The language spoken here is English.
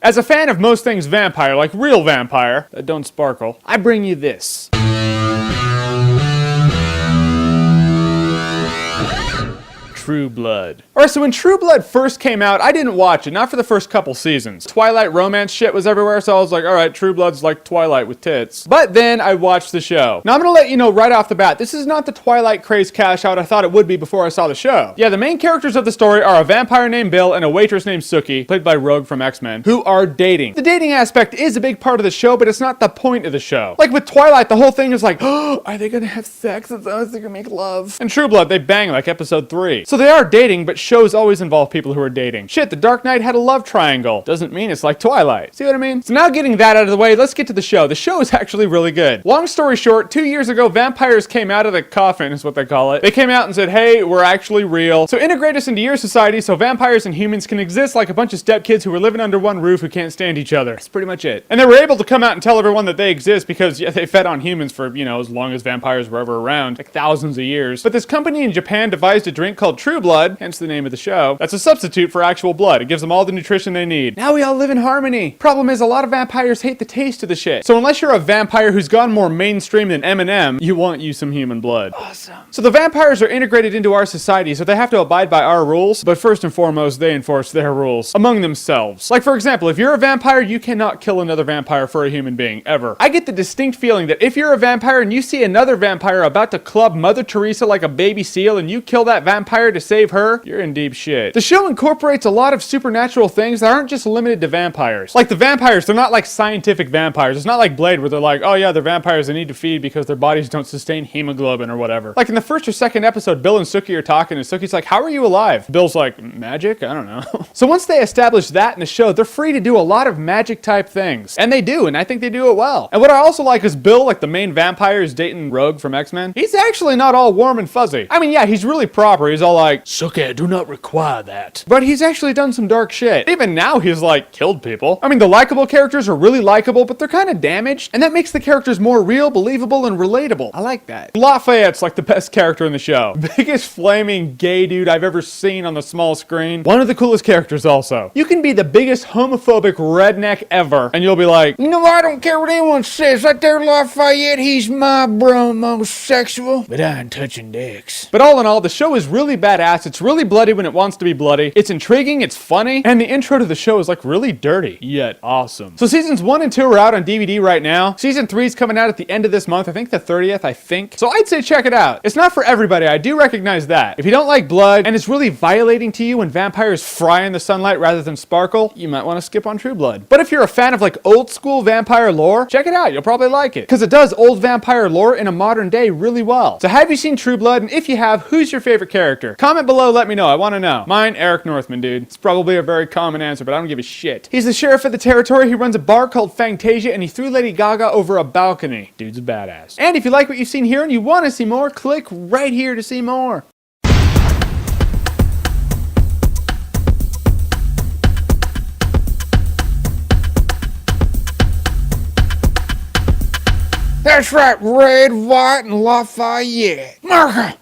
As a fan of most things vampire, like real vampire, that don't sparkle, I bring you this. True Blood. Alright, so when True Blood first came out, I didn't watch it, not for the first couple seasons. Twilight romance shit was everywhere, so I was like, alright, True Blood's like Twilight with tits. But then I watched the show. Now I'm gonna let you know right off the bat, this is not the Twilight craze cash out I thought it would be before I saw the show. Yeah, the main characters of the story are a vampire named Bill and a waitress named Sookie, played by Rogue from X-Men, who are dating. The dating aspect is a big part of the show, but it's not the point of the show. Like with Twilight, the whole thing is like, oh, are they gonna have sex? It's always they're gonna make love. In True Blood, they bang like episode 3. So they are dating, but shows always involve people who are dating. Shit, The Dark Knight had a love triangle. Doesn't mean it's like Twilight. See what I mean? So now getting that out of the way, let's get to the show. The show is actually really good. Long story short, 2 years ago, vampires came out of the coffin, is what they call it. They came out and said, hey, we're actually real. So integrate us into your society so vampires and humans can exist like a bunch of stepkids who were living under one roof who can't stand each other. That's pretty much it. And they were able to come out and tell everyone that they exist because, yeah, they fed on humans for, you know, as long as vampires were ever around, like thousands of years. But this company in Japan devised a drink called True Blood, hence the name of the show, that's a substitute for actual blood. It gives them all the nutrition they need. Now we all live in harmony. Problem is, a lot of vampires hate the taste of the shit. So unless you're a vampire wwho's gone more mainstream than Eminem, you want you some human blood. Awesome. So the vampires are integrated into our society, so they have to abide by our rules, but first and foremost, they enforce their rules among themselves. Like for example, if you're a vampire, you cannot kill another vampire for a human being, ever. I get the distinct feeling that if you're a vampire and you see another vampire about to club Mother Teresa like a baby seal and you kill that vampire to save her, you're in deep shit. The show incorporates a lot of supernatural things that aren't just limited to vampires. Like the vampires, they're not like scientific vampires. It's not like Blade where they're like, oh yeah, they're vampires they need to feed because their bodies don't sustain hemoglobin or whatever. Like in the first or second episode, Bill and Sookie are talking and Sookie's like, how are you alive? Bill's like, magic? I don't know. So once they establish that in the show, they're free to do a lot of magic type things. And they do, and I think they do it well. And what I also like is Bill, like the main vampire is dating Rogue from X-Men. He's actually not all warm and fuzzy. I mean, yeah, he's really proper. He's all like, Sookie, I do not require that. But he's actually done some dark shit. Even now, he's like, killed people. I mean, the likable characters are really likable, but they're kind of damaged. And that makes the characters more real, believable, and relatable. I like that. Lafayette's like the best character in the show. Biggest flaming gay dude I've ever seen on the small screen. One of the coolest characters also. You can be the biggest homophobic redneck ever, and you'll be like, you know, I don't care what anyone says. Right there, Lafayette, he's my homosexual. But I ain't touching dicks. But all in all, the show is really badass. It's really bloody when it wants to be bloody. It's intriguing, it's funny, and the intro to the show is like really dirty, yet awesome. So seasons 1 and 2 are out on DVD right now. Season 3 is coming out at the end of this month. I think the 30th, I think. So I'd say check it out. It's not for everybody, I do recognize that. If you don't like blood, and it's really violating to you when vampires fry in the sunlight rather than sparkle, you might want to skip on True Blood. But if you're a fan of like old school vampire lore, check it out, you'll probably like it. Because it does old vampire lore in a modern day really well. So have you seen True Blood? And if you have, who's your favorite character? Comment below, let me know, I want to know. Mine, Eric Northman, dude. It's probably a very common answer, but I don't give a shit. He's the sheriff of the territory. He runs a bar called Fantasia, and he threw Lady Gaga over a balcony. Dude's a badass. And if you like what you've seen here and you want to see more, click right here to see more. That's right, Red, White, and Lafayette. Marker!